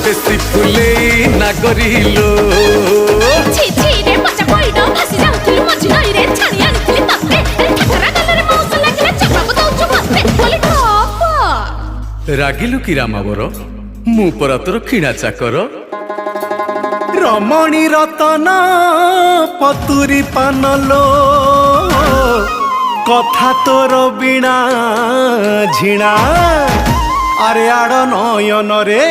বেশি ফুলে না করিলো ছি ছি রে পচা কইড ভাসি যাউଥିଲି মঝি নই রে ছানি আনিଥିଲି ততে ঠাকরা গালরে মাউস লাগিলে চাপাকু দউଛୁ মতে বলি ঠপ রাগিলু কি রামাবর মু পরা তোর কিଣା চাকর রমণী রতন পতুরি পানলো কথা তোর বিনা ঝিণা আরে আড় নয়ন রে